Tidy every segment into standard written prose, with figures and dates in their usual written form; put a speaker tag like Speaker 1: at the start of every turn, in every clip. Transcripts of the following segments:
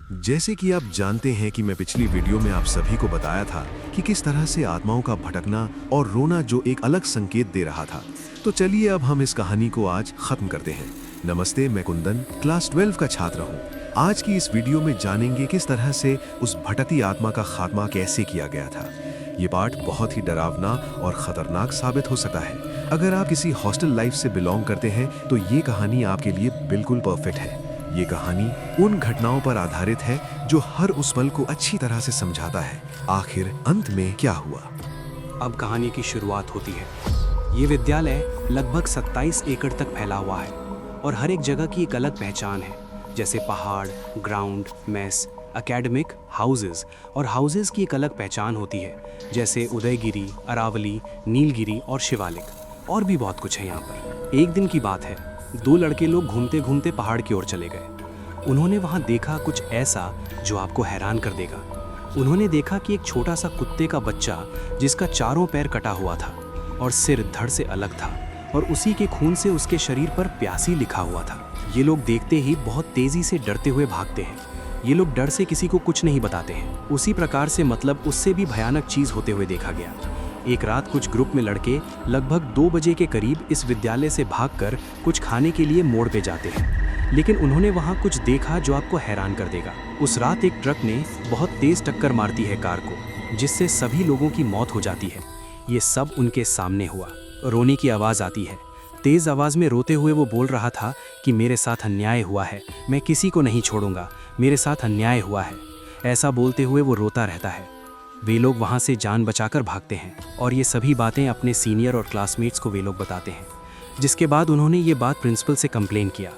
Speaker 1: जैसे कि आप जानते हैं कि मैं पिछली वीडियो में आप सभी को बताया था कि किस तरह से आत्माओं का भटकना और रोना जो एक अलग संकेत दे रहा था। तो चलिए अब हम इस कहानी को आज खत्म करते हैं। नमस्ते, मैं कुंदन क्लास 12 का छात्र हूँ। आज की इस वीडियो में जानेंगे किस तरह से उस भटकती आत्मा का खात्मा कैसे किया गया था। ये पाठ बहुत ही डरावना और खतरनाक साबित हो सकता है। अगर आप किसी हॉस्टल लाइफ से बिलोंग करते हैं तो ये कहानी आपके लिए बिल्कुल परफेक्ट है। ये कहानी उन घटनाओं पर आधारित है जो हर उस पल को अच्छी तरह से समझाता है आखिर अंत में क्या हुआ।
Speaker 2: अब कहानी की शुरुआत होती है। ये विद्यालय लगभग 27 एकड़ तक फैला हुआ है और हर एक जगह की एक अलग पहचान है, जैसे पहाड़, ग्राउंड, मेस, एकेडमिक, हाउसेस और हाउसेस की एक अलग पहचान होती है, जैसे उदयगिरी, अरावली, नीलगिरी और शिवालिक, और भी बहुत कुछ है यहाँ पर। एक दिन की बात है, दो लड़के लोग घूमते घूमते पहाड़ की ओर चले गए। उन्होंने वहाँ देखा कुछ ऐसा जो आपको हैरान कर देगा। उन्होंने देखा कि एक छोटा सा कुत्ते का बच्चा जिसका चारों पैर कटा हुआ था और सिर धड़ से अलग था और उसी के खून से उसके शरीर पर प्यासी लिखा हुआ था। ये लोग देखते ही बहुत तेजी से डरते हुए भागते हैं। ये लोग डर से किसी को कुछ नहीं बताते हैं। उसी प्रकार से मतलब उससे भी भयानक चीज होते हुए देखा गया। एक रात कुछ ग्रुप में लड़के लगभग 2 बजे के करीब इस विद्यालय से भागकर कुछ खाने के लिए मोड़ पे जाते हैं, लेकिन उन्होंने वहाँ कुछ देखा जो आपको हैरान कर देगा। उस रात एक ट्रक ने बहुत तेज टक्कर मारती है कार को, जिससे सभी लोगों की मौत हो जाती है। ये सब उनके सामने हुआ। रोने की आवाज़ आती है। तेज़ आवाज़ में रोते हुए वो बोल रहा था कि मेरे साथ अन्याय हुआ है, मैं किसी को नहीं छोड़ूंगा, मेरे साथ अन्याय हुआ है। ऐसा बोलते हुए वो रोता रहता है। वे लोग वहाँ से जान बचाकर भागते हैं और ये सभी बातें अपने सीनियर और क्लासमेट्स को वे लोग बताते हैं, जिसके बाद उन्होंने ये बात प्रिंसिपल से कंप्लेन किया।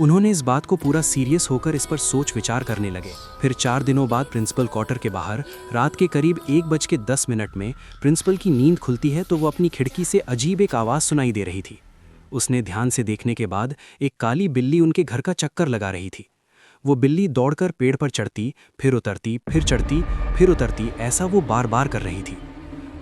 Speaker 2: उन्होंने इस बात को पूरा सीरियस होकर इस पर सोच विचार करने लगे। फिर 4 दिनों बाद प्रिंसिपल क्वार्टर के बाहर रात के करीब 1:10 में प्रिंसिपल की नींद खुलती है तो वो अपनी खिड़की से अजीब एक आवाज़ सुनाई दे रही थी। उसने ध्यान से देखने के बाद एक काली बिल्ली उनके घर का चक्कर लगा रही थी। वो बिल्ली दौड़कर पेड़ पर चढ़ती, फिर उतरती, फिर चढ़ती, फिर उतरती, ऐसा वो बार बार कर रही थी।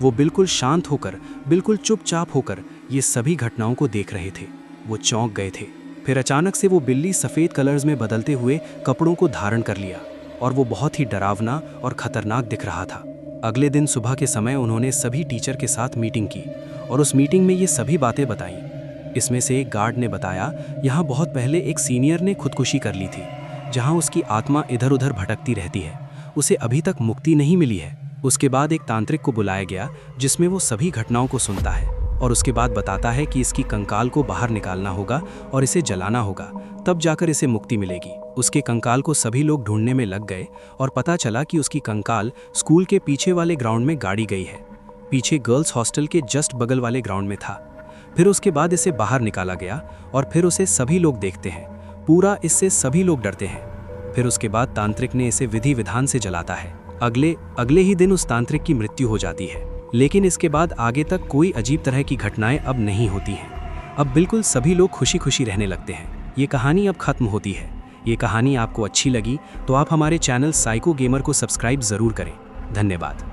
Speaker 2: वो बिल्कुल शांत होकर, बिल्कुल चुपचाप होकर ये सभी घटनाओं को देख रहे थे। वो चौंक गए थे। फिर अचानक से वो बिल्ली सफ़ेद कलर्स में बदलते हुए कपड़ों को धारण कर लिया और वो बहुत ही डरावना और ख़तरनाक दिख रहा था। अगले दिन सुबह के समय उन्होंने सभी टीचर के साथ मीटिंग की और उस मीटिंग में ये सभी बातें बताईं। इसमें से एक गार्ड ने बताया, यहाँ बहुत पहले एक सीनियर ने खुदकुशी कर ली थी, जहाँ उसकी आत्मा इधर उधर भटकती रहती है। उसे अभी तक मुक्ति नहीं मिली है। उसके बाद एक तांत्रिक को बुलाया गया जिसमें वो सभी घटनाओं को सुनता है और उसके बाद बताता है कि इसकी कंकाल को बाहर निकालना होगा और इसे जलाना होगा, तब जाकर इसे मुक्ति मिलेगी। उसके कंकाल को सभी लोग ढूंढने में लग गए और पता चला कि उसकी कंकाल स्कूल के पीछे वाले ग्राउंड में गाड़ी गई है। पीछे गर्ल्स हॉस्टल के जस्ट बगल वाले ग्राउंड में था। फिर उसके बाद इसे बाहर निकाला गया और फिर उसे सभी लोग देखते हैं। पूरा इससे सभी लोग डरते हैं। फिर उसके बाद तांत्रिक ने इसे विधि विधान से जलाता है। अगले ही दिन उस तांत्रिक की मृत्यु हो जाती है। लेकिन इसके बाद आगे तक कोई अजीब तरह की घटनाएं अब नहीं होती हैं। अब बिल्कुल सभी लोग खुशी खुशी रहने लगते हैं। ये कहानी अब खत्म होती है। ये कहानी आपको अच्छी लगी तो आप हमारे चैनल साइको गेमर को सब्सक्राइब ज़रूर करें। धन्यवाद।